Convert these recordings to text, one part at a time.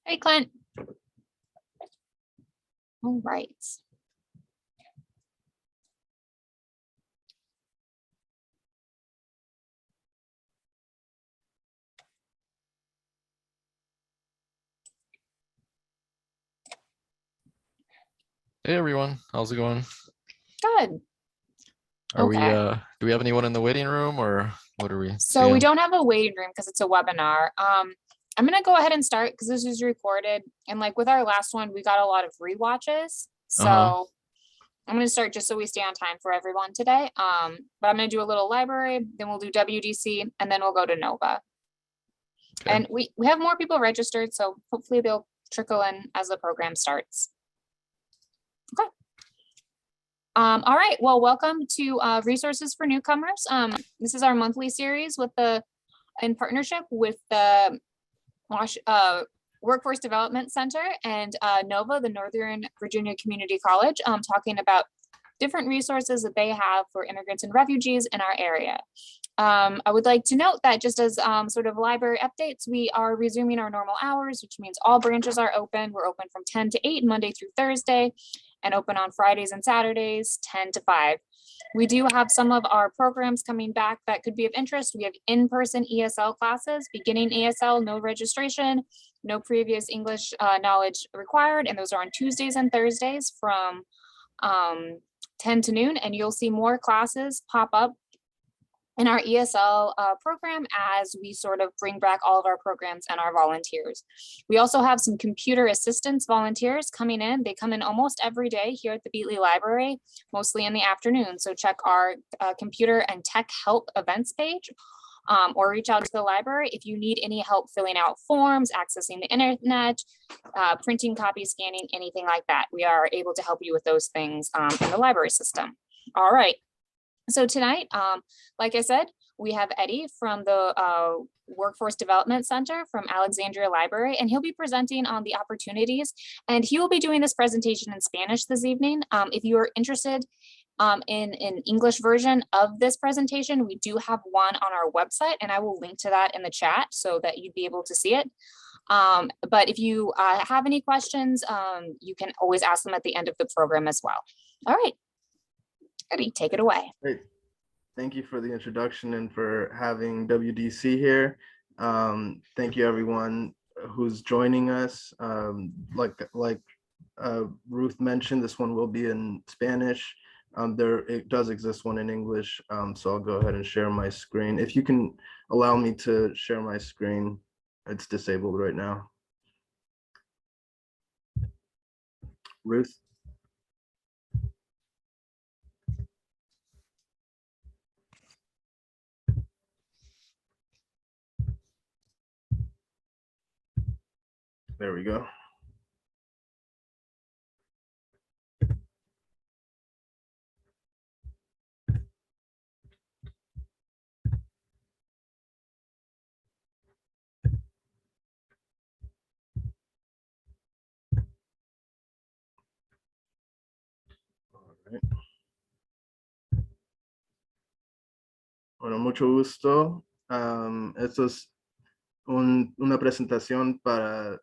Hey, Clint. All right. Hey everyone, how's it going? Good. Are we Okay. do we have anyone in the waiting room or what are we So we seeing? don't have a waiting room because it's a webinar. I'm gonna go ahead and start because this is recorded. And like with our last one, we got a lot of rewatches. Uh-huh. So I'm gonna start just so we stay on time for everyone today. But I'm gonna do a little library, then we'll do WDC, and then we'll go to Nova. Okay. And we have more people registered, so hopefully they'll trickle in as the program starts. Okay. All right, well, welcome to Resources for Newcomers. This is our monthly series in partnership with the Workforce Development Center and NOVA, the Northern Virginia Community College, talking about different resources that they have for immigrants and refugees in our area. I would like to note that just as sort of library updates, we are resuming our normal hours, which means all branches are open. We're open from 10 to 8 Monday through Thursday, and open on Fridays and Saturdays, 10 to 5. We do have some of our programs coming back that could be of interest. We have in-person ESL classes, beginning ESL, no registration, no previous English knowledge required, and those are on Tuesdays and Thursdays from 10 to noon, and you'll see more classes pop up in our ESL program as we sort of bring back all of our programs and our volunteers. We also have some computer assistance volunteers coming in. They come in almost every day here at the Beatley Library, mostly in the afternoon. So check our computer and tech help events page. Or reach out to the library if you need any help filling out forms, accessing the internet, printing copies, scanning, anything like that. We are able to help you with those things in the library system. All right. So tonight, like I said, we have Eddie from the Workforce Development Center from Alexandria Library, and he'll be presenting on the opportunities, and he will be doing this presentation in Spanish this evening. If you are interested in an English version of this presentation, we do have one on our website, and I will link to that in the chat so that you'd be able to see it. But if you have any questions, you can always ask them at the end of the program as well. All right. Eddie, take it away. Great. Thank you for the introduction and for having WDC here. Thank you everyone who's joining us. Like Ruth mentioned, this one will be in Spanish. It does exist one in English, so I'll go ahead and share my screen. If you can allow me to share my screen, it's disabled right now. Ruth? There we go. All right. Bueno, mucho gusto. Esto es una presentación para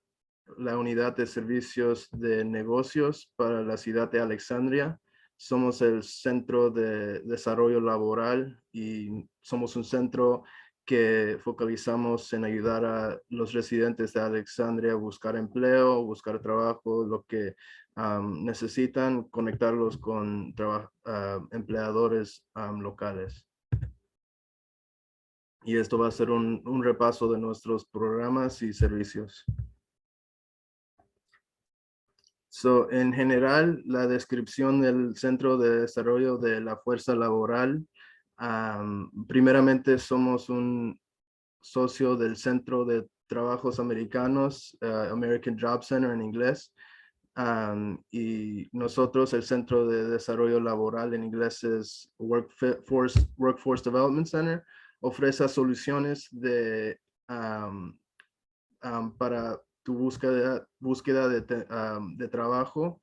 la unidad de servicios de negocios para la ciudad de Alexandria. Somos el centro de desarrollo laboral y somos un centro que focalizamos en ayudar a los residentes de Alexandria a buscar empleo, buscar trabajo, lo que necesitan, conectarlos con empleadores locales. Y esto va a ser un repaso de nuestros programas y servicios. So, en general, la descripción del Centro de Desarrollo de la Fuerza Laboral, primeramente somos un socio del Centro de Trabajos Americanos, American Job Center en inglés, y nosotros, el Centro de Desarrollo Laboral en inglés es Workforce Development Center, ofrece soluciones para tu búsqueda de trabajo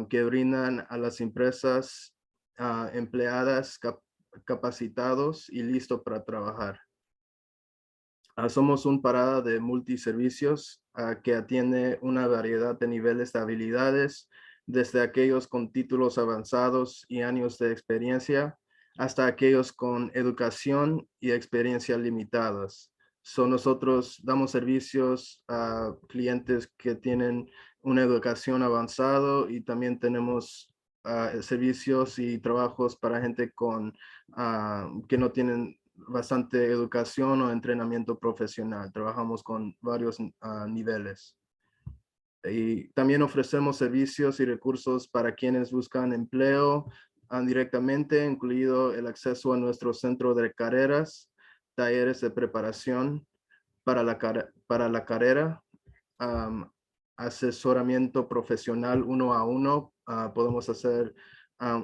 que brindan a las empresas empleadas capacitados y listos para trabajar. Somos un parada de multiservicios que atiende una variedad de niveles de habilidades, desde aquellos con títulos avanzados y años de experiencia, hasta aquellos con educación y experiencia limitadas. Nosotros damos servicios a clientes que tienen una educación avanzada y también tenemos servicios y trabajos para gente que no tienen bastante educación o entrenamiento profesional. Trabajamos con varios niveles. Y también ofrecemos servicios y recursos para quienes buscan empleo directamente, incluido el acceso a nuestro centro de carreras, talleres de preparación para la carrera, um, asesoramiento profesional 1-a-1. Podemos hacer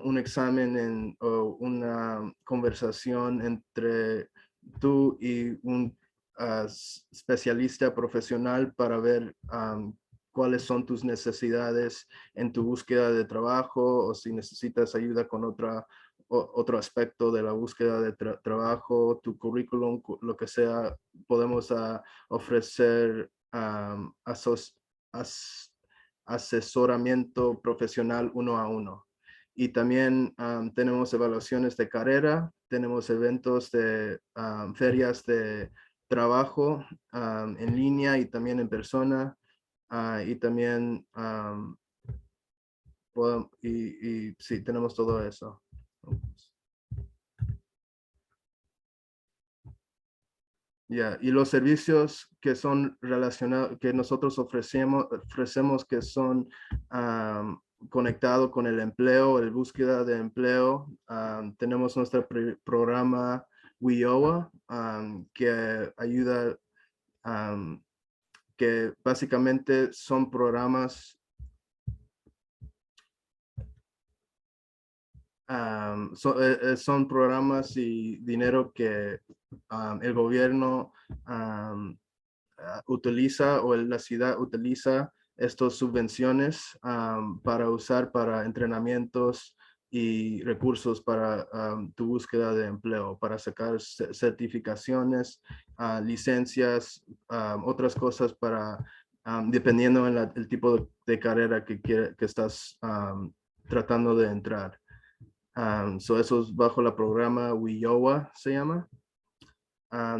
un examen o una conversación entre tú y un especialista profesional para ver cuáles son tus necesidades en tu búsqueda de trabajo, o si necesitas ayuda con otro aspecto de la búsqueda de trabajo, tu currículum, lo que sea. Podemos ofrecer asesoramiento profesional 1-a-1. Y también tenemos evaluaciones de carrera, tenemos eventos de ferias de trabajo en línea y también en persona. Y también sí, tenemos todo eso. Y los servicios que son relacionados, que nosotros ofrecemos que son conectados con el empleo, el búsqueda de empleo. Tenemos nuestro programa WIOA, que ayuda, que básicamente son programas son programas y dinero que el gobierno utiliza, o la ciudad utiliza estas subvenciones para usar para entrenamientos y recursos para tu búsqueda de empleo, para sacar certificaciones, licencias, otras cosas para, dependiendo en el tipo de carrera que estás tratando de entrar. Eso es bajo la programa WIOA, se llama.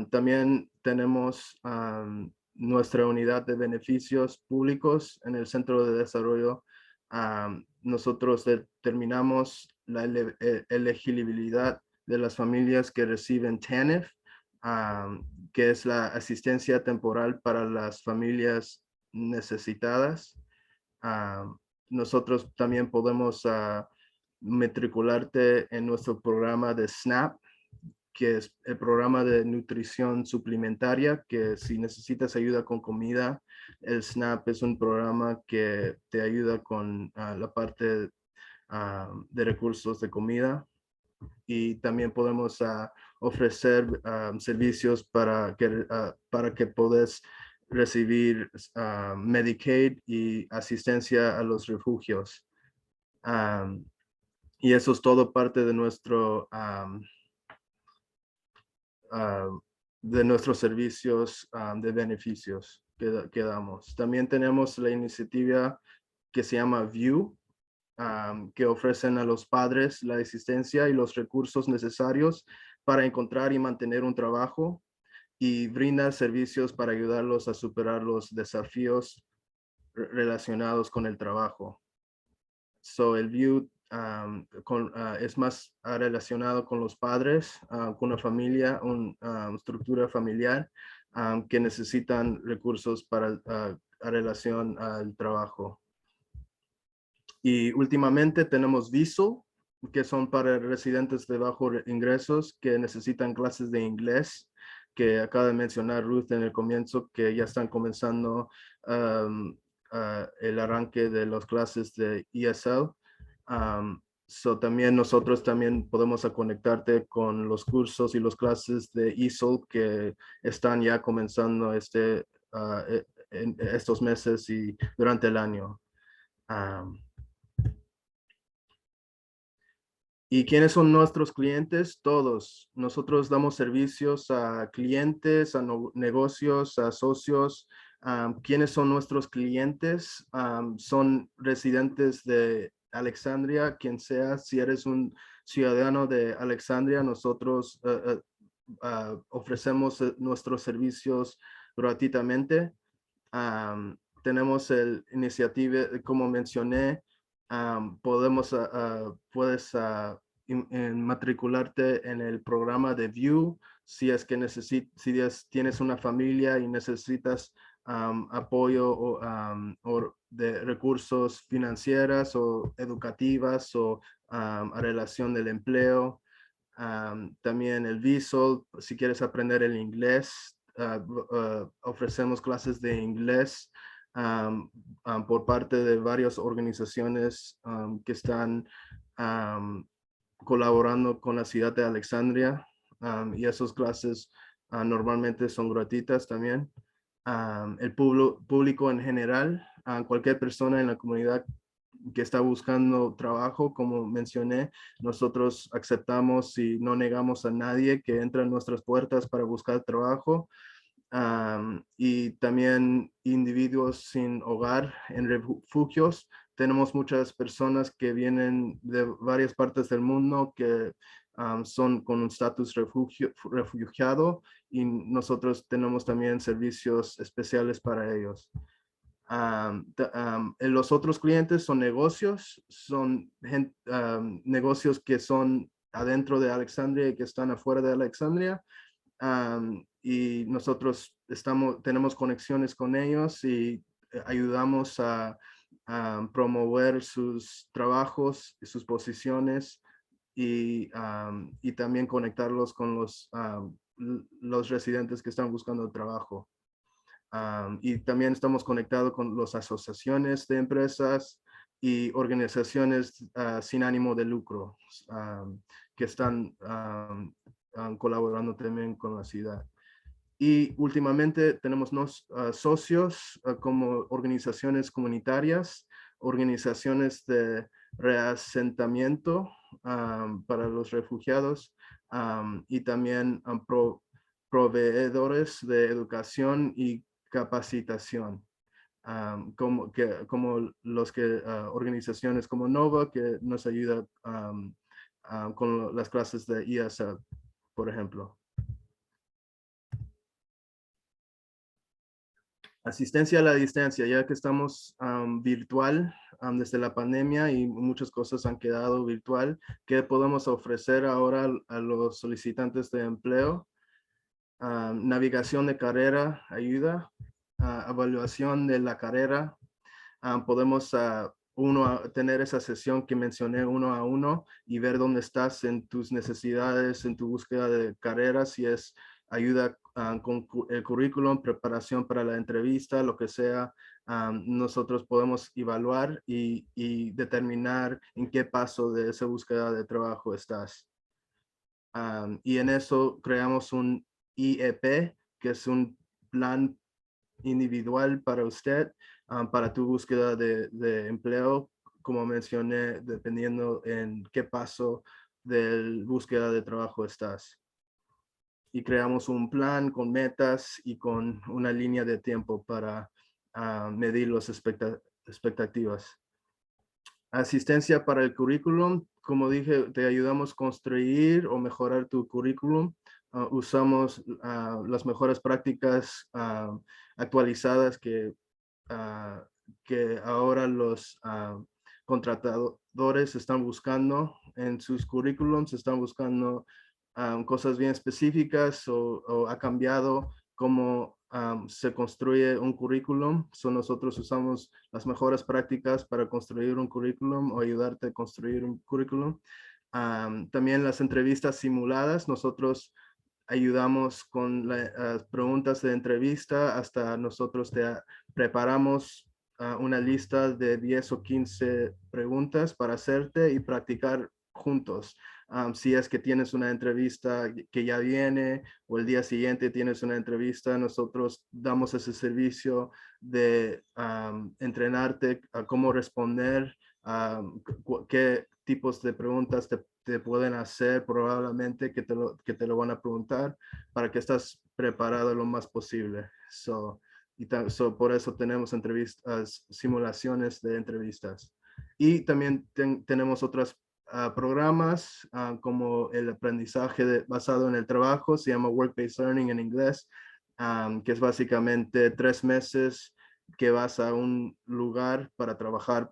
También tenemos nuestra unidad de beneficios públicos en el Centro de Desarrollo. Nosotros determinamos la elegibilidad de las familias que reciben TANF, que es la asistencia temporal para las familias necesitadas. Nosotros también podemos matricularte en nuestro programa de SNAP, que es el programa de nutrición suplementaria, que si necesitas ayuda con comida, el SNAP es un programa que te ayuda con la parte de recursos de comida. Y también podemos ofrecer servicios para que puedas recibir Medicaid y asistencia a los refugios. Y eso es todo parte de nuestros servicios de beneficios que damos. También tenemos la iniciativa que se llama VIEW, que ofrecen a los padres la asistencia y los recursos necesarios para encontrar y mantener un trabajo, y brinda servicios para ayudarlos a superar los desafíos relacionados con el trabajo. El VIEW es más relacionado con los padres, con una familia, una estructura familiar que necesitan recursos para relación al trabajo. Y últimamente tenemos VISO, que son para residentes de bajos ingresos que necesitan clases de inglés, que acaba de mencionar Ruth en el comienzo, que ya están comenzando el arranque de las clases de ESL. También nosotros también podemos conectarte con los cursos y las clases de ESOL que están ya comenzando en estos meses y durante el año. ¿Y quiénes son nuestros clientes? Todos. Nosotros damos servicios a clientes, a negocios, a socios. ¿Quiénes son nuestros clientes? Son residentes de Alexandria, quien sea. Si eres un ciudadano de Alexandria, nosotros ofrecemos nuestros servicios gratuitamente. Tenemos el iniciativa, como mencioné, puedes matricularte en el programa de View si es que tienes una familia y necesitas apoyo o de recursos financieras o educativas o a relación del empleo. También el visual, si quieres aprender el inglés, ofrecemos clases de inglés por parte de varias organizaciones que están colaborando con la ciudad de Alexandria, y esas clases normalmente son gratuitas también. El público en general, cualquier persona en la comunidad que está buscando trabajo, como mencioné, nosotros aceptamos y no negamos a nadie que entra en nuestras puertas para buscar trabajo. Y también individuos sin hogar en refugios. Tenemos muchas personas que vienen de varias partes del mundo que son con un estatus refugiado, y nosotros tenemos también servicios especiales para ellos. Los otros clientes son negocios, negocios que son adentro de Alexandria y que están afuera de Alexandria. Y nosotros tenemos conexiones con ellos y ayudamos a promover sus trabajos y sus posiciones, y también conectarlos con los residentes que están buscando trabajo. Y también estamos conectados con las asociaciones de empresas y organizaciones sin ánimo de lucro que están colaborando también con la ciudad. Y últimamente tenemos socios como organizaciones comunitarias, organizaciones de reasentamiento para los refugiados, y también proveedores de educación y capacitación, como organizaciones como Nova, que nos ayuda con las clases de ESL, por ejemplo. Asistencia a la distancia, ya que estamos virtual desde la pandemia y muchas cosas han quedado virtual. ¿Qué podemos ofrecer ahora a los solicitantes de empleo? Navegación de carrera, ayuda, evaluación de la carrera. Podemos tener esa sesión que mencioné 1 a 1 y ver dónde estás en tus necesidades, en tu búsqueda de carrera, si es ayuda con el currículum, preparación para la entrevista, lo que sea. Nosotros podemos evaluar y determinar en qué paso de esa búsqueda de trabajo estás. Y en eso creamos un IEP, que es un plan individual para usted, para tu búsqueda de empleo, como mencioné, dependiendo en qué paso de búsqueda de trabajo estás. Y creamos un plan con metas y con una línea de tiempo para medir las expectativas. Asistencia para el currículum. Como dije, te ayudamos a construir o mejorar tu currículum. Usamos las mejores prácticas actualizadas que ahora los contratadores están buscando en sus currículums. Están buscando cosas bien específicas, o ha cambiado cómo se construye un currículum. Nosotros usamos las mejores prácticas para construir un currículum o ayudarte a construir un currículum. También las entrevistas simuladas, nosotros ayudamos con las preguntas de entrevista. Hasta nosotros te preparamos una lista de 10 o 15 preguntas para hacerte y practicar juntos. Si es que tienes una entrevista que ya viene, o el día siguiente tienes una entrevista, nosotros damos ese servicio de entrenarte a cómo responder, qué tipos de preguntas te te pueden hacer probablemente que te lo van a preguntar para que estás preparado lo más posible. Por eso tenemos entrevistas, simulaciones de entrevistas. Y también tenemos otros programas como el aprendizaje basado en el trabajo, se llama Work-Based Learning en inglés, que es básicamente 3 meses que vas a un lugar para trabajar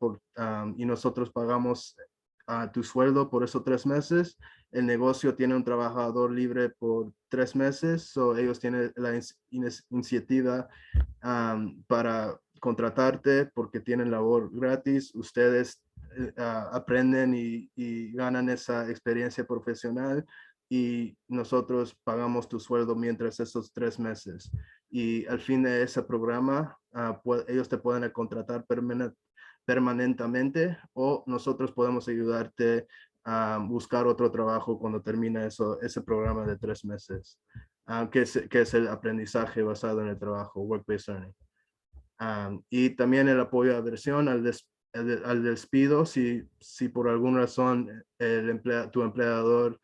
y nosotros pagamos tu sueldo por esos 3 meses. El negocio tiene un trabajador libre por 3 meses, ellos tienen la iniciativa para contratarte porque tienen labor gratis. Ustedes aprenden y ganan esa experiencia profesional y nosotros pagamos tu sueldo mientras esos 3 meses. Y al fin de ese programa, ellos te pueden contratar permanentemente o nosotros podemos ayudarte a buscar otro trabajo cuando termine ese programa de 3 meses, que es el aprendizaje basado en el trabajo, work-based learning. Y también el apoyo a aversión al despido, si por alguna razón tu empleador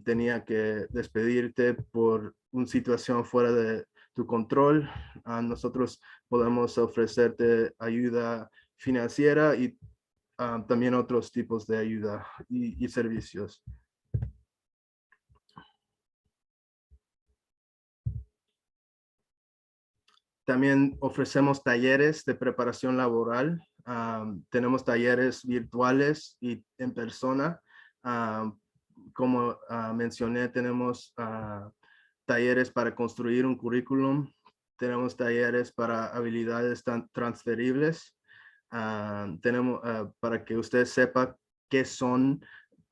tenía que despedirte por una situación fuera de tu control, nosotros podemos ofrecerte ayuda financiera y también otros tipos de ayuda y servicios. También ofrecemos talleres de preparación laboral. Tenemos talleres virtuales y en persona. Como mencioné, tenemos talleres para construir un currículum. Tenemos talleres para habilidades transferibles. Tenemos para que usted sepa qué son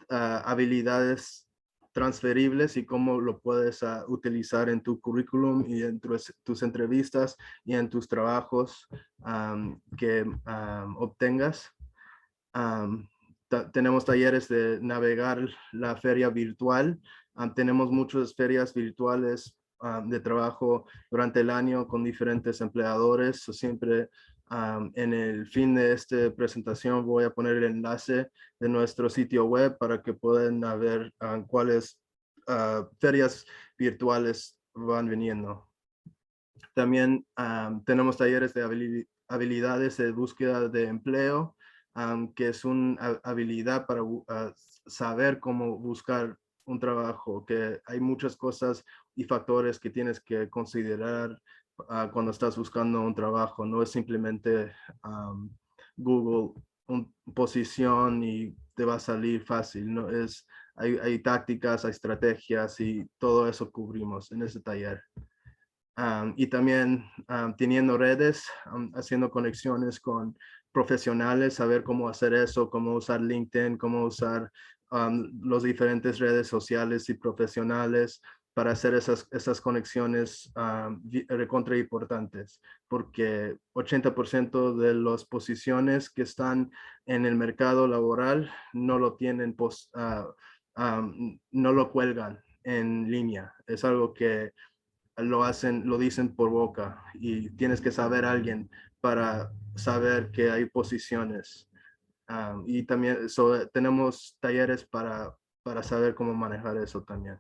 habilidades transferibles y cómo lo puedes utilizar en tu currículum y en tus entrevistas y en tus trabajos que obtengas. Tenemos talleres de navegar la feria virtual. Tenemos muchas ferias virtuales de trabajo durante el año con diferentes empleadores. Siempre en el fin de esta presentación voy a poner el enlace de nuestro sitio web para que puedan ver cuáles ferias virtuales van viniendo. También tenemos talleres de habilidades de búsqueda de empleo, que es una habilidad para saber cómo buscar un trabajo, que hay muchas cosas y factores que tienes que considerar cuando estás buscando un trabajo. No es simplemente Google posición y te va a salir fácil. No es, hay tácticas, hay estrategias y todo eso cubrimos en ese taller. Y también teniendo redes, haciendo conexiones con profesionales, saber cómo hacer eso, cómo usar LinkedIn, cómo usar las diferentes redes sociales y profesionales para hacer esas conexiones recontra importantes, porque 80% de las posiciones que están en el mercado laboral no lo tienen, no lo cuelgan en línea. Es algo que lo dicen por boca y tienes que saber a alguien para saber que hay posiciones. Y también tenemos talleres para saber cómo manejar eso también.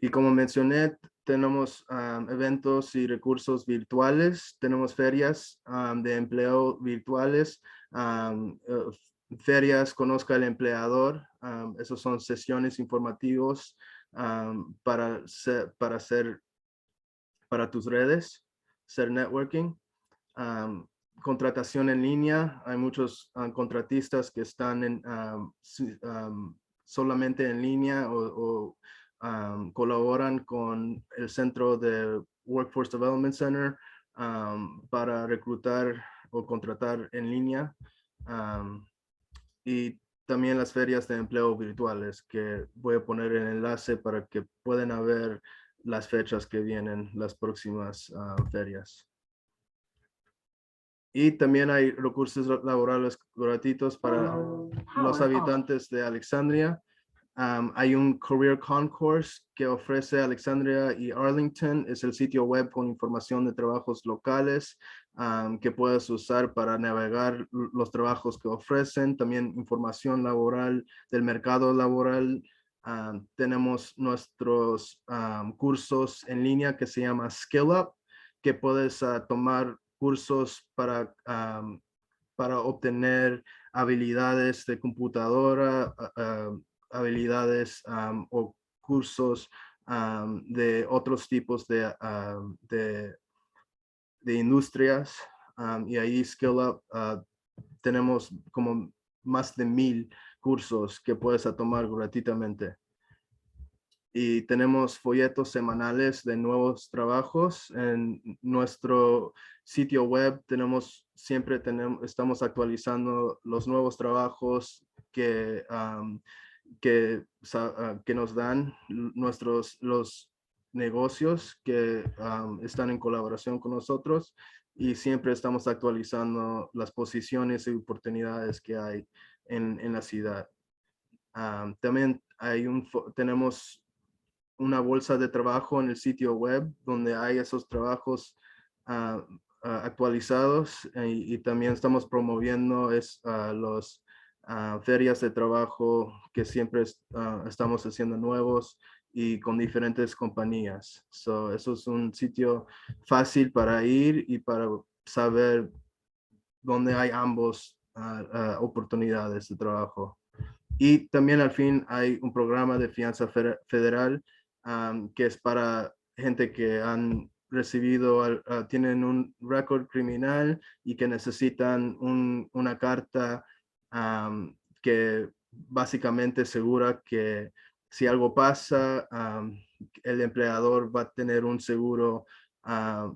Y como mencioné, tenemos eventos y recursos virtuales, tenemos ferias de empleo virtuales, ferias Conozca al Empleador, esos son sesiones informativos para tus redes, hacer networking. Contratación en línea, hay muchos contratistas que están solamente en línea o colaboran con el centro de Workforce Development Center para reclutar o contratar en línea. Y también las ferias de empleo virtuales, que voy a poner el enlace para que puedan ver las fechas que vienen, las próximas ferias. Y también hay recursos laborales gratuitos para los habitantes de Alexandria. Hay un Career Concourse que ofrece Alexandria y Arlington. Es el sitio web con información de trabajos locales que puedes usar para navegar los trabajos que ofrecen. También información laboral del mercado laboral. Tenemos nuestros cursos en línea que se llama Skill Up, que puedes tomar cursos para obtener habilidades de computadora, habilidades o cursos de otros tipos de industrias. Y ahí Skill Up tenemos como más de 1000 cursos que puedes tomar gratuitamente. Y tenemos folletos semanales de nuevos trabajos en nuestro sitio web. Estamos actualizando los nuevos trabajos que nos dan los negocios que están en colaboración con nosotros, y siempre estamos actualizando las posiciones y oportunidades que hay en la ciudad. También tenemos una bolsa de trabajo en el sitio web donde hay esos trabajos actualizados, y también estamos promoviendo los ferias de trabajo que siempre estamos haciendo nuevos y con diferentes compañías. Eso es un sitio fácil para ir y para saber dónde hay ambos oportunidades de trabajo. Y también al fin hay un programa de fianza federal que es para gente que han recibido, tienen un récord criminal y que necesitan una carta que básicamente asegura que si algo pasa, el empleador va a tener un seguro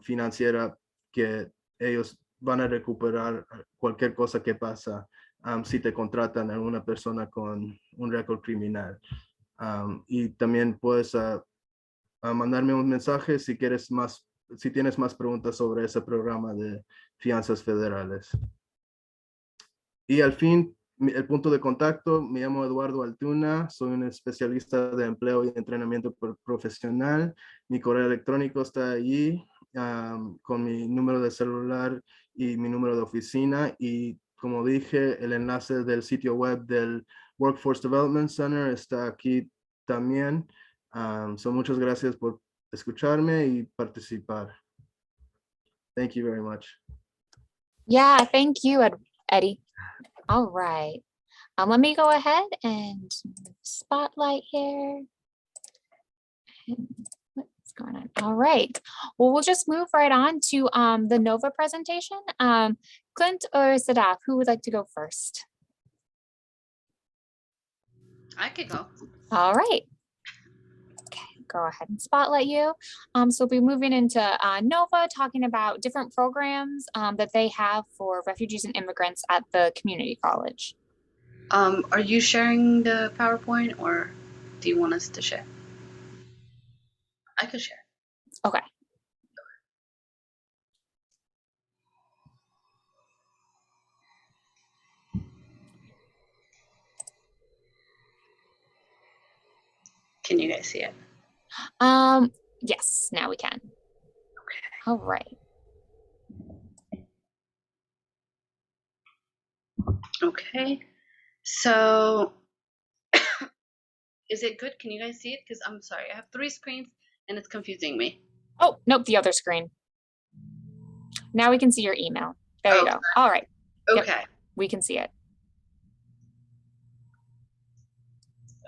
financiero que ellos van a recuperar cualquier cosa que pasa si te contratan a una persona con un récord criminal. Y también puedes mandarme un mensaje si tienes más preguntas sobre ese programa de fianzas federales. Y al fin, el punto de contacto: me llamo Eduardo Altuna, soy un especialista de empleo y entrenamiento profesional. Mi correo electrónico está allí con mi número de celular y mi número de oficina, y como dije, el enlace del sitio web del Workforce Development Center está aquí también. Muchas gracias por escucharme y participar. Thank you very much. Yeah, thank you, Eddie. All right. Let me go ahead and spotlight here. What's going on? All right. Well, we'll just move right on to the NOVA presentation. Clint or Sadaf, who would like to go first? I could go. All right. Okay, go ahead and spotlight you. So we'll be moving into NOVA, talking about different programs that they have for refugees and immigrants at the community college. Are you sharing the PowerPoint, or do you want us to share? I could share. Okay. Can you guys see it? Yes, now we can. Okay. All right. Okay. So is it good? Can you guys see it? Because I'm sorry, I have 3 screens and it's confusing me. Oh, nope, the other screen. Now we can see your email. There you go. All right. Okay. Yep, we can see it.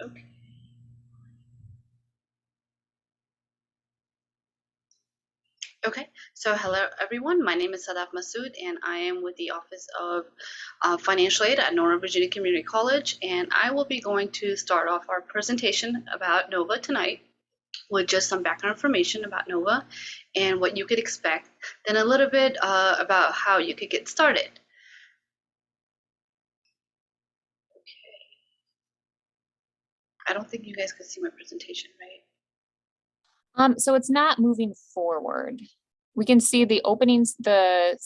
Okay. Okay, so hello everyone. My name is Sadaf Masood, and I am with the Office of Financial Aid at Northern Virginia Community College, and I will be going to start off our presentation about NOVA tonight with just some background information about NOVA and what you could expect, then a little bit about how you could get started. Okay. I don't think you guys could see my presentation, right? So it's not moving forward. We can see the openings, the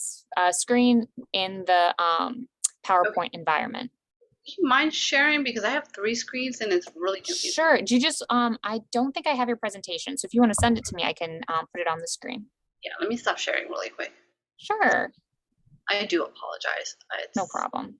screen in the PowerPoint environment. Do you mind sharing? Because I have 3 screens and it's really confusing. Sure. Do you just, I don't think I have your presentation. So if you want to send it to me, I can put it on the screen. Yeah, let me stop sharing really quick. Sure. I do apologize. No problem.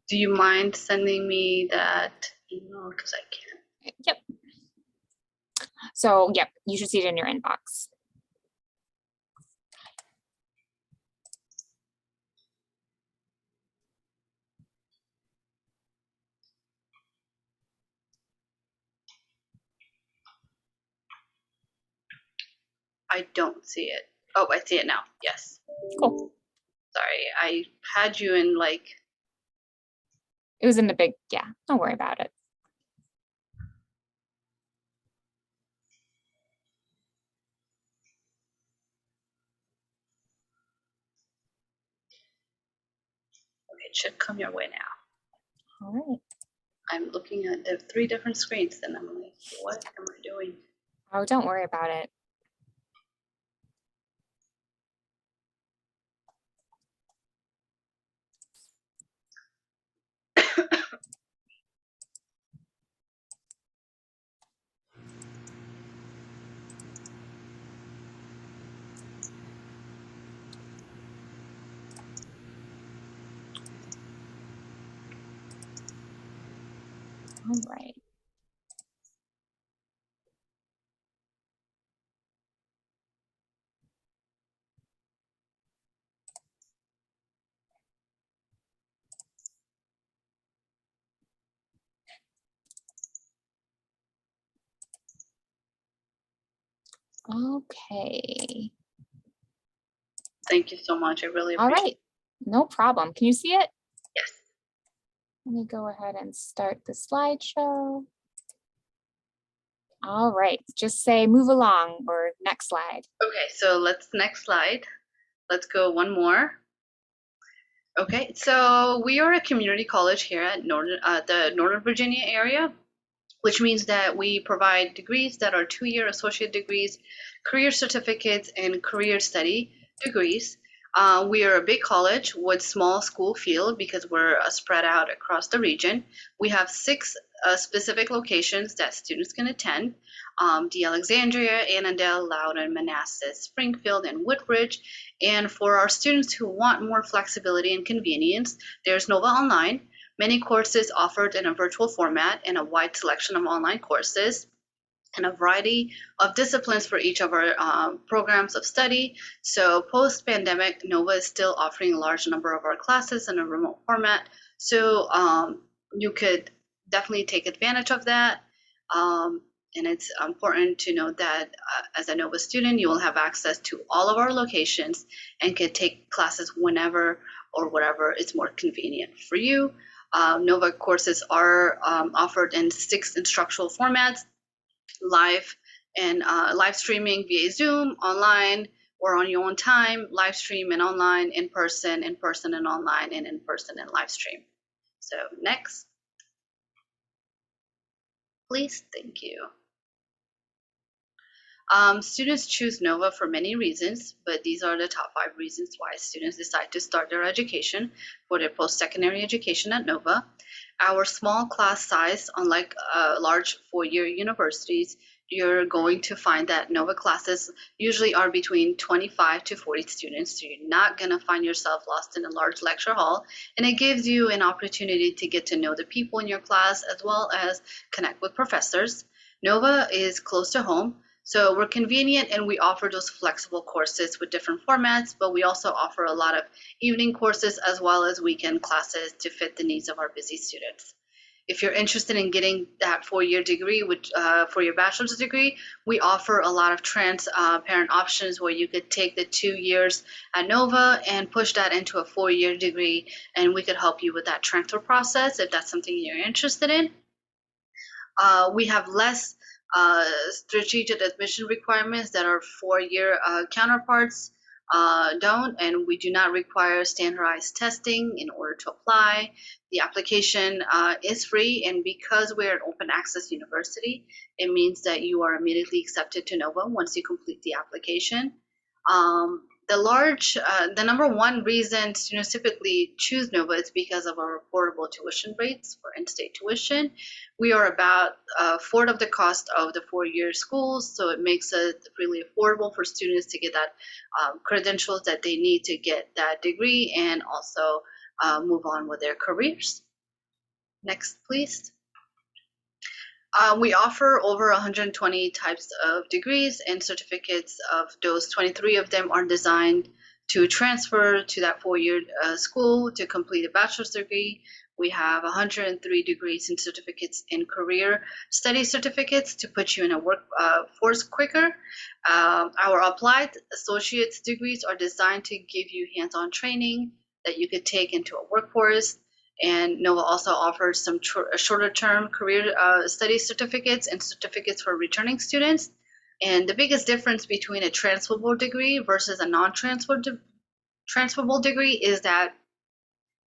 Do you mind sending me that email? Because I can't. Yep. So, yep, you should see it in your inbox. I don't see it. Oh, I see it now. Yes. Cool. Sorry, I had you in like. It was in the big, yeah, don't worry about it. Okay, it should come your way now. All right. I'm looking at the 3 different screens and I'm like, what am I doing? Oh, don't worry about it. All right. Okay. Thank you so much. I really All appreciate right. No problem. Can you see it? Yes. Let me go ahead and start the slideshow. All right. Just say move along or next slide. Okay, so next slide. Let's go one more. Okay, so we are a community college here at the Northern Virginia area, which means that we provide degrees that are 2-year associate degrees, career certificates, and career study degrees. We are a big college with small school field because we're spread out across the region. We have 6 specific locations that students can attend. The Alexandria, Annandale, Loudoun, Manassas, Springfield, and Woodbridge. And for our students who want more flexibility and convenience, there's Nova Online. Many courses offered in a virtual format and a wide selection of online courses and a variety of disciplines for each of our programs of study. So post-pandemic, Nova is still offering a large number of our classes in a remote format. So you could definitely take advantage of that. And it's important to note that as a Nova student, you will have access to all of our locations and can take classes whenever or whatever is more convenient for you. Nova courses are offered in 6 instructional formats: live and live streaming via Zoom, online, or on your own time, live stream and online, in person and online, and in person and live stream. So next, please. Thank you. Students choose Nova for many reasons, but these are the top 5 reasons why students decide to start their education for their post-secondary education at Nova. Our small class size, unlike large 4-year universities, you're going to find that Nova classes usually are between 25 to 40 students, so you're not going to find yourself lost in a large lecture hall, and it gives you an opportunity to get to know the people in your class as well as connect with professors. Nova is close to home, so we're convenient and we offer those flexible courses with different formats, but we also offer a lot of evening courses as well as weekend classes to fit the needs of our busy students. If you're interested in getting that 4-year degree for your bachelor's degree, we offer a lot of transparent options where you could take the 2 years at Nova and push that into a 4-year degree, and we could help you with that transfer process if that's something you're interested in. We have less strategic admission requirements that our 4-year counterparts don't, and we do not require standardized testing in order to apply. The application is free, and because we're an open access university, it means that you are immediately accepted to Nova once you complete the application. The number one reason students typically choose Nova is because of our affordable tuition rates for in-state tuition. We are about a fourth of the cost of the 4-year schools, so it makes it really affordable for students to get that credentials that they need to get that degree and also move on with their careers. Next, please. We offer over 120 types of degrees and certificates. Of those, 23 of them are designed to transfer to that 4-year school to complete a bachelor's degree. We have 103 degrees and certificates in career study certificates to put you in a workforce quicker. Our applied associate's degrees are designed to give you hands-on training that you could take into a workforce. And Nova also offers some shorter-term career study certificates and certificates for returning students. And the biggest difference between a transferable degree versus a non-transferable degree is that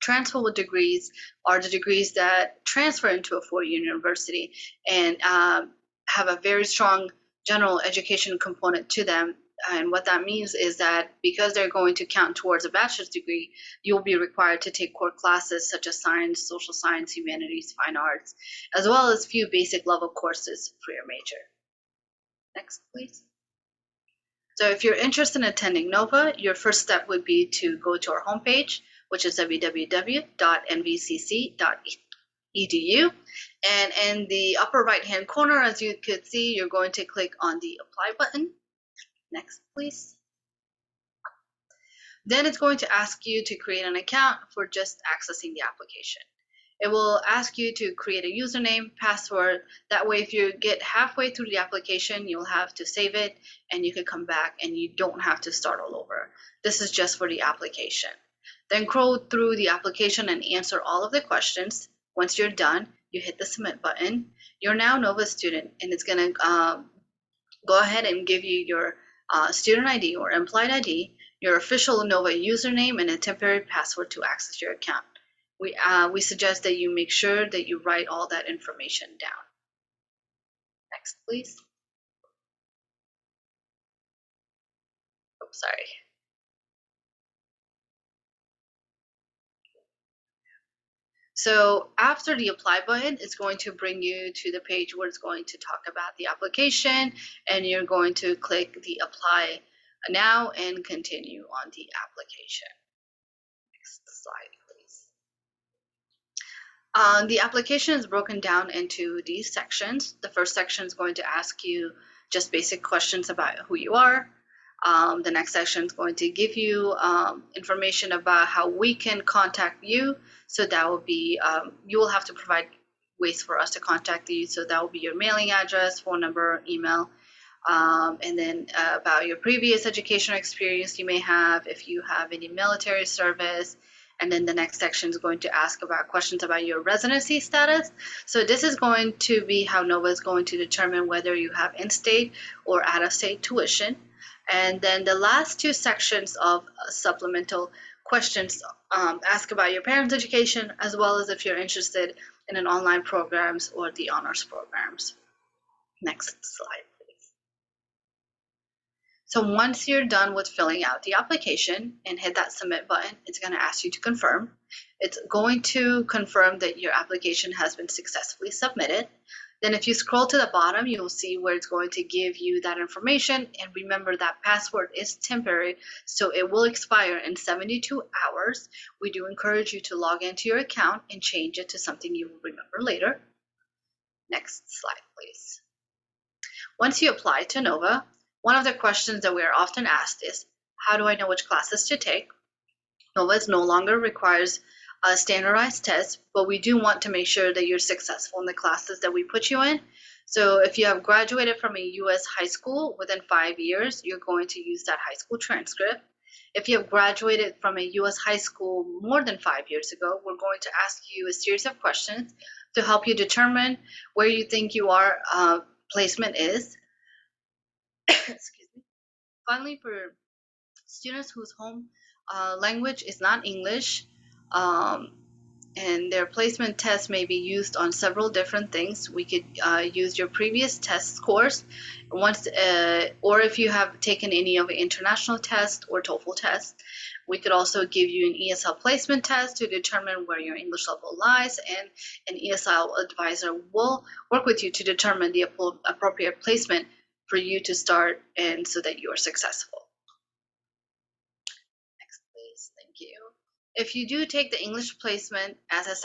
transferable degrees are the degrees that transfer into a 4-year university and have a very strong general education component to them. And what that means is that because they're going to count towards a bachelor's degree, you'll be required to take core classes such as science, social science, humanities, fine arts, as well as few basic level courses for your major. Next, please. So if you're interested in attending Nova, your first step would be to go to our homepage, which is www.nvcc.edu. And in the upper right-hand corner, as you could see, you're going to click on the Apply button. Next, please. Then it's going to ask you to create an account for just accessing the application. It will ask you to create a username, password. That way, if you get halfway through the application, you'll have to save it and you can come back and you don't have to start all over. This is just for the application. Then scroll through the application and answer all of the questions. Once you're done, you hit the submit button. You're now Nova student, and it's going to go ahead and give you your student ID or implied ID, your official Nova username, and a temporary password to access your account. We suggest that you make sure that you write all that information down. Next, please. Oh, sorry. So after the apply button, it's going to bring you to the page where it's going to talk about the application, and you're going to click the apply now and continue on the application. Next slide, please. The application is broken down into these sections. The first section is going to ask you just basic questions about who you are. The next section is going to give you information about how we can contact you. So that will be, you will have to provide ways for us to contact you. So that will be your mailing address, phone number, email, and then about your previous educational experience you may have, if you have any military service. And then the next section is going to ask about questions about your residency status. So this is going to be how Nova is going to determine whether you have in-state or out-of-state tuition. And then the last two sections of supplemental questions ask about your parents' education, as well as if you're interested in an online programs or the honors programs. Next slide, please. So once you're done with filling out the application and hit that submit button, it's going to ask you to confirm. It's going to confirm that your application has been successfully submitted. Then if you scroll to the bottom, you'll see where it's going to give you that information. And remember that password is temporary, so it will expire in 72 hours. We do encourage you to log into your account and change it to something you will remember later. Next slide, please. Once you apply to NOVA, one of the questions that we are often asked is, how do I know which classes to take? NOVA no longer requires a standardized test, but we do want to make sure that you're successful in the classes that we put you in. So if you have graduated from a U.S. high school within 5 years, you're going to use that high school transcript. If you have graduated from a U.S. high school more than 5 years ago, we're going to ask you a series of questions to help you determine where you think your placement is. Excuse me. Finally, for students whose home language is not English, and their placement test may be used on several different things. We could use your previous test scores, or if you have taken any of the international test or TOEFL test. We could also give you an ESL placement test to determine where your English level lies, and an ESL advisor will work with you to determine the appropriate placement for you to start and so that you are successful. Next, please. Thank you. If you do take the English placement as a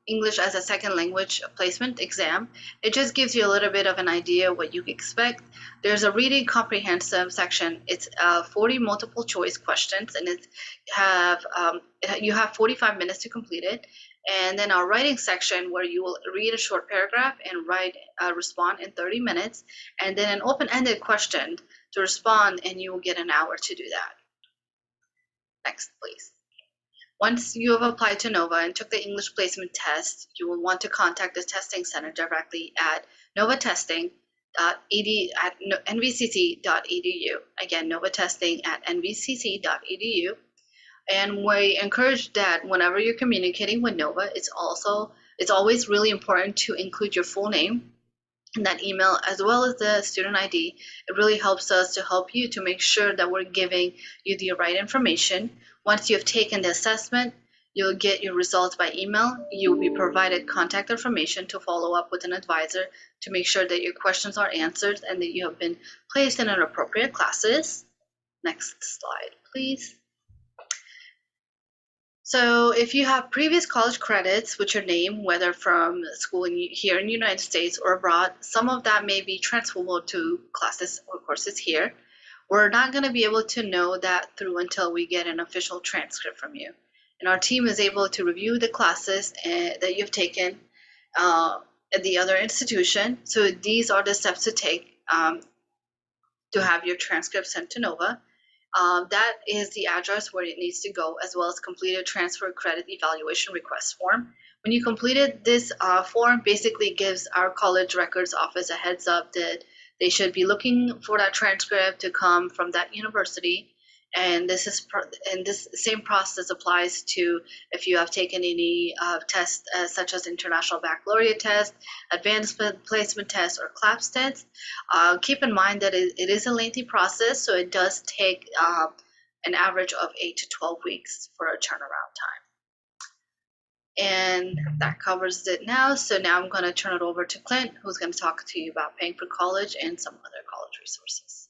English as a second language placement exam, it just gives you a little bit of an idea what you expect. There's a reading comprehensive section. It's 40 multiple choice questions, and you have 45 minutes to complete it. And then our writing section where you will read a short paragraph and respond in 30 minutes, and then an open-ended question to respond, and you will get an hour to do that. Next, please. Once you have applied to NOVA and took the English placement test, you will want to contact the testing center directly at novatesting.nvcc.edu. Again, novatesting at nvcc.edu. And we encourage that whenever you're communicating with NOVA, it's always really important to include your full name in that email, as well as the student ID. It really helps us to help you to make sure that we're giving you the right information. Once you have taken the assessment, you'll get your results by email. You'll be provided contact information to follow up with an advisor to make sure that your questions are answered and that you have been placed in appropriate classes. Next slide, please. So if you have previous college credits with your name, whether from school here in the United States or abroad, some of that may be transferable to classes or courses here. We're not going to be able to know that through until we get an official transcript from you. And our team is able to review the classes that you've taken at the other institution. So these are the steps to take to have your transcript sent to NOVA. That is the address where it needs to go, as well as completed transfer credit evaluation request form. When you completed this form, basically gives our college records office a heads up that they should be looking for that transcript to come from that university. And this same process applies to if you have taken any tests such as International Baccalaureate test, Advanced Placement test, or CLAPS test. Keep in mind that it is a lengthy process, so it does take an average of 8 to 12 weeks for a turnaround time. And that covers it now. So now I'm going to turn it over to Clint, who's going to talk to you about paying for college and some other college resources.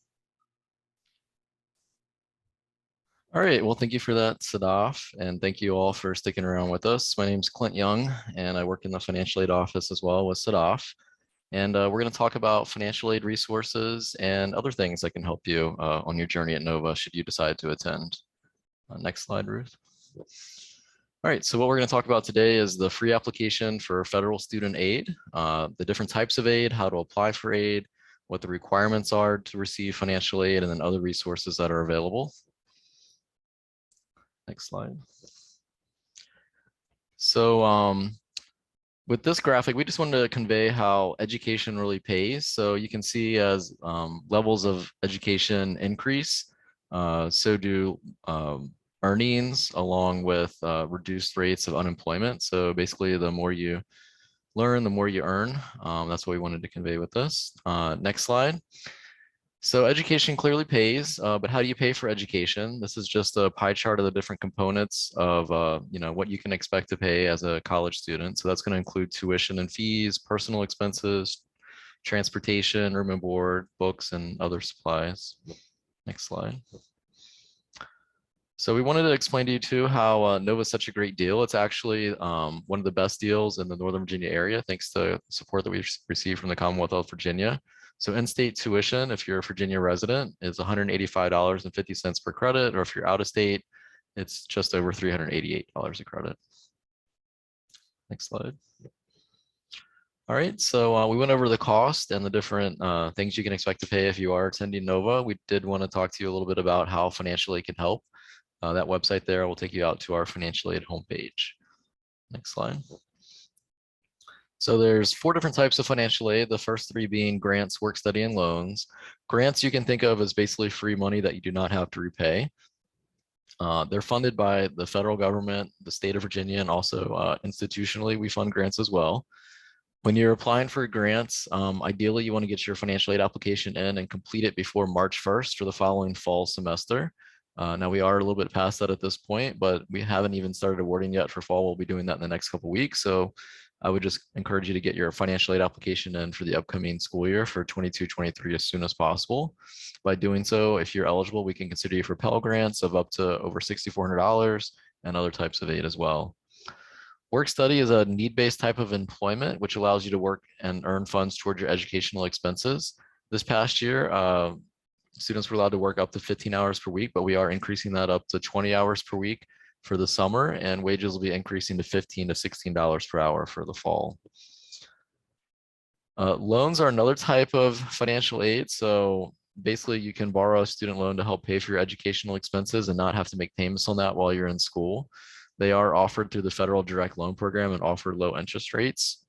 All right, well, thank you for that, Sadaf, and thank you all for sticking around with us. My name's Clint Young, and I work in the financial aid office as well with Sadaf. And we're going to talk about financial aid resources and other things that can help you on your journey at NOVA should you decide to attend. Next slide, Ruth. All right, so what we're going to talk about today is the free application for federal student aid, the different types of aid, how to apply for aid, what the requirements are to receive financial aid, and then other resources that are available. Next slide. So with this graphic, we just wanted to convey how education really pays. So you can see as levels of education increase, so do earnings, along with reduced rates of unemployment. So basically, the more you learn, the more you earn. That's what we wanted to convey with this. Next slide. So education clearly pays, but how do you pay for education? This is just a pie chart of the different components of what you can expect to pay as a college student. So that's going to include tuition and fees, personal expenses, transportation, room and board, books, and other supplies. Next slide. So we wanted to explain to you too how NOVA is such a great deal. It's actually one of the best deals in the Northern Virginia area, thanks to support that we've received from the Commonwealth of Virginia. So in-state tuition, if you're a Virginia resident, is $185.50 per credit, or if you're out of state, it's just over $388 a credit. Next slide. All right, so we went over the cost and the different things you can expect to pay if you are attending NOVA. We did want to talk to you a little bit about how financial aid can help. That website there will take you out to our financial aid homepage. Next slide. So there's 4 different types of financial aid. The first 3 being grants, work study, and loans. Grants you can think of as basically free money that you do not have to repay. They're funded by the federal government, the state of Virginia, and also institutionally, we fund grants as well. When you're applying for grants, ideally you want to get your financial aid application in and complete it before March 1st for the following fall semester. Now we are a little bit past that at this point, but we haven't even started awarding yet for fall. We'll be doing that in the next couple of weeks. So I would just encourage you to get your financial aid application in for the upcoming school year for 22-23 as soon as possible. By doing so, if you're eligible, we can consider you for Pell Grants of up to over $6,400 and other types of aid as well. Work study is a need-based type of employment, which allows you to work and earn funds toward your educational expenses. This past year, students were allowed to work up to 15 hours per week, but we are increasing that up to 20 hours per week for the summer, and wages will be increasing to $15 to $16 per hour for the fall. Loans are another type of financial aid. So basically you can borrow a student loan to help pay for your educational expenses and not have to make payments on that while you're in school. They are offered through the federal direct loan program and offer low interest rates.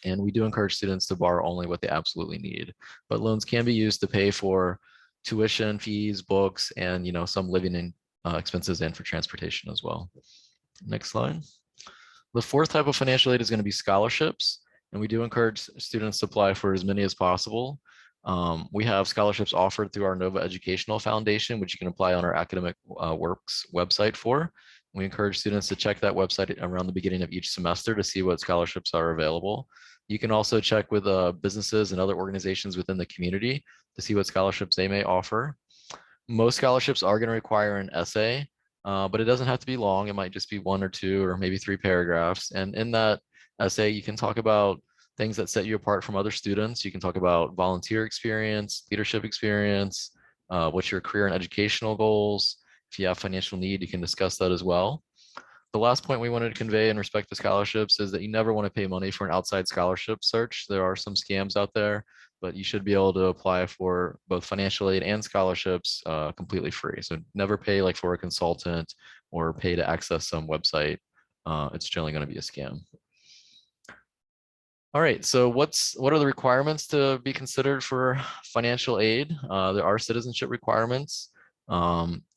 And we do encourage students to borrow only what they absolutely need. But loans can be used to pay for tuition, fees, books, and some living in, expenses and for transportation as well. Next slide. The 4th type of financial aid is going to be scholarships. And we do encourage students to apply for as many as possible. We have scholarships offered through our NOVA Educational Foundation, which you can apply on our Academic Works website for. We encourage students to check that website around the beginning of each semester to see what scholarships are available. You can also check with businesses and other organizations within the community to see what scholarships they may offer. Most scholarships are going to require an essay, but it doesn't have to be long. It might just be 1 or 2 or maybe 3 paragraphs. And in that essay, you can talk about things that set you apart from other students. You can talk about volunteer experience, leadership experience, what's your career and educational goals. If you have financial need, you can discuss that as well. The last point we wanted to convey in respect to scholarships is that you never want to pay money for an outside scholarship search. There are some scams out there, but you should be able to apply for both financial aid and scholarships completely free. So never pay like for a consultant or pay to access some website. It's generally going to be a scam. All right, so what are the requirements to be considered for financial aid? There are citizenship requirements.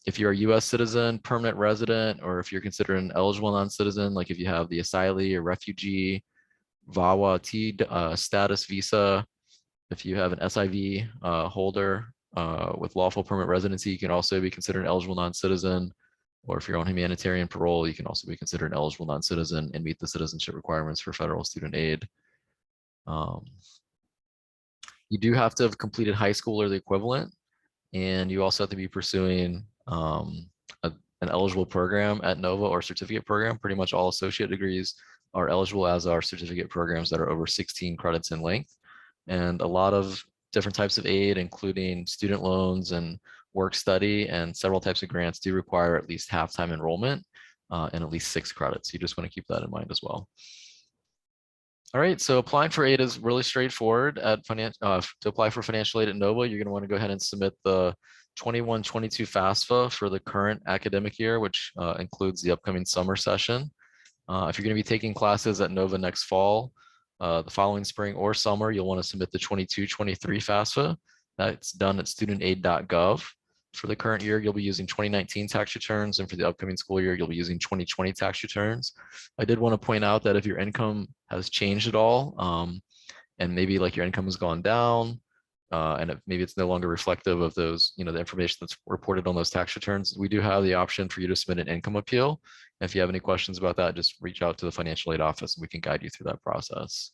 If you're a US citizen, permanent resident, or if you're considered an eligible non-citizen, like if you have the asylee or refugee, VAWA T status visa, if you have an SIV holder with lawful permanent residency, you can also be considered an eligible non-citizen. Or if you're on humanitarian parole, you can also be considered an eligible non-citizen and meet the citizenship requirements for federal student aid. You do have to have completed high school or the equivalent, and you also have to be pursuing an eligible program at NOVA or certificate program. Pretty much all associate degrees are eligible, as are certificate programs that are over 16 credits in length. And a lot of different types of aid, including student loans and work study and several types of grants, do require at least half-time enrollment and at least 6 credits. You just want to keep that in mind as well. All right, so applying for aid is really straightforward. To apply for financial aid at NOVA, you're going to want to go ahead and submit the 21-22 FAFSA for the current academic year, which includes the upcoming summer session. If you're going to be taking classes at NOVA next fall, the following spring or summer, you'll want to submit the 22-23 FAFSA. That's done at studentaid.gov. For the current year, you'll be using 2019 tax returns, and for the upcoming school year, you'll be using 2020 tax returns. I did want to point out that if your income has changed at all, and maybe like your income has gone down, and maybe it's no longer reflective of those, the information that's reported on those tax returns, we do have the option for you to submit an income appeal. And if you have any questions about that, just reach out to the financial aid office and we can guide you through that process.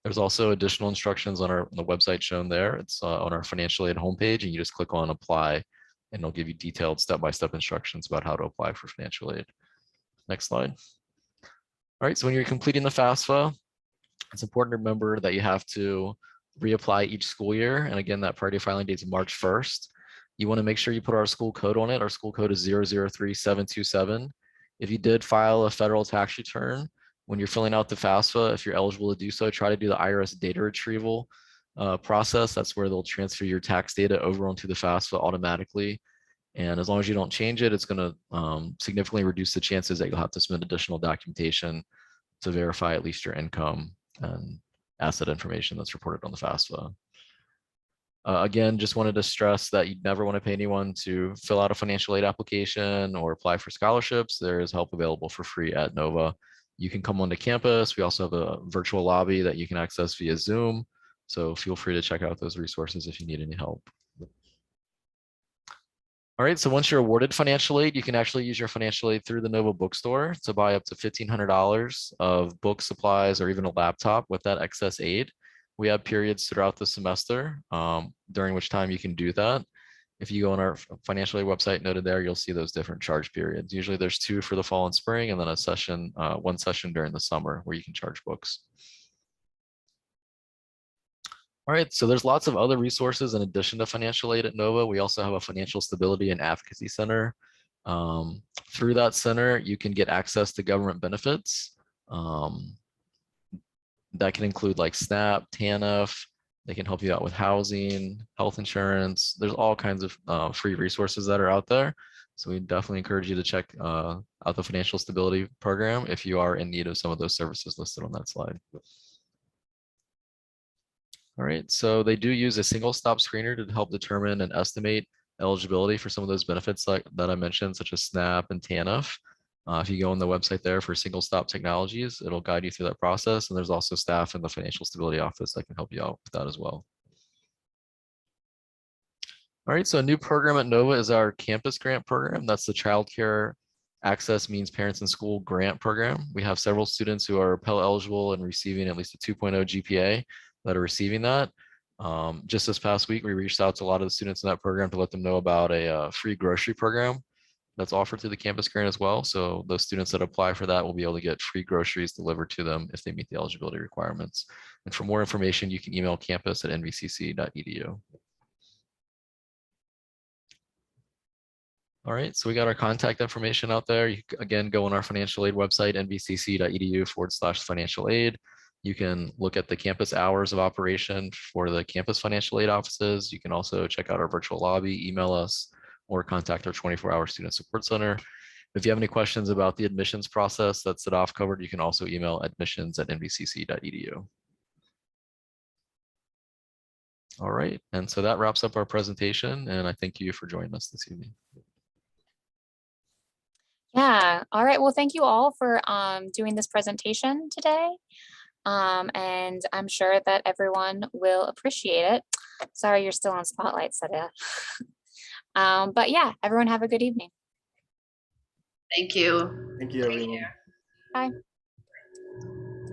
There's also additional instructions on the website shown there. It's on our financial aid homepage, and you just click on apply, and it'll give you detailed step-by-step instructions about how to apply for financial aid. Next slide. All right, so when you're completing the FAFSA, it's important to remember that you have to reapply each school year. And again, that priority filing date is March 1st. You want to make sure you put our school code on it. Our school code is 003727. If you did file a federal tax return, when you're filling out the FAFSA, if you're eligible to do so, try to do the IRS data retrieval process. That's where they'll transfer your tax data over onto the FAFSA automatically. And as long as you don't change it, it's going to significantly reduce the chances that you'll have to submit additional documentation to verify at least your income and asset information that's reported on the FAFSA. Again, just wanted to stress that you never want to pay anyone to fill out a financial aid application or apply for scholarships. There is help available for free at NOVA. You can come onto campus. We also have a virtual lobby that you can access via Zoom. So feel free to check out those resources if you need any help. All right, so once you're awarded financial aid, you can actually use your financial aid through the NOVA bookstore to buy up to $1,500 of book supplies or even a laptop with that excess aid. We have periods throughout the semester during which time you can do that. If you go on our financial aid website noted there, you'll see those different charge periods. Usually there's 2 for the fall and spring, and then a session, 1 session during the summer where you can charge books. All right, so there's lots of other resources in addition to financial aid at NOVA. We also have a financial stability and advocacy center. Through that center, you can get access to government benefits. That can include like SNAP, TANF. They can help you out with housing, health insurance. There's all kinds of free resources that are out there. So we definitely encourage you to check out the financial stability program if you are in need of some of those services listed on that slide. All right, so they do use a single stop screener to help determine and estimate eligibility for some of those benefits that I mentioned, such as SNAP and TANF. If you go on the website there for Single Stop Technologies, it'll guide you through that process. And there's also staff in the Financial Stability Office that can help you out with that as well. All right, so a new program at NOVA is our campus grant program. That's the Child Care Access Means Parents in School grant program. We have several students who are Pell eligible and receiving at least a 2.0 GPA that are receiving that. Just this past week, we reached out to a lot of the students in that program to let them know about a free grocery program that's offered through the campus grant as well. So those students that apply for that will be able to get free groceries delivered to them if they meet the eligibility requirements. And for more information, you can email campus@nvcc.edu. All right, so we got our contact information out there. You can, again, go on our financial aid website, nvcc.edu/financial aid. You can look at the campus hours of operation for the campus financial aid offices. You can also check out our virtual lobby, email us, or contact our 24-hour student support center. If you have any questions about the admissions process that Sadaf covered, you can also email admissions@nvcc.edu. All right, and so that wraps up our presentation, and I thank you for joining us this evening. Yeah, all right. Well, thank you all for doing this presentation today. And I'm sure that everyone will appreciate it. Sorry, you're still on Spotlight, Sadaf. But yeah, everyone have a good evening. Thank you. Thank you, everyone. Bye.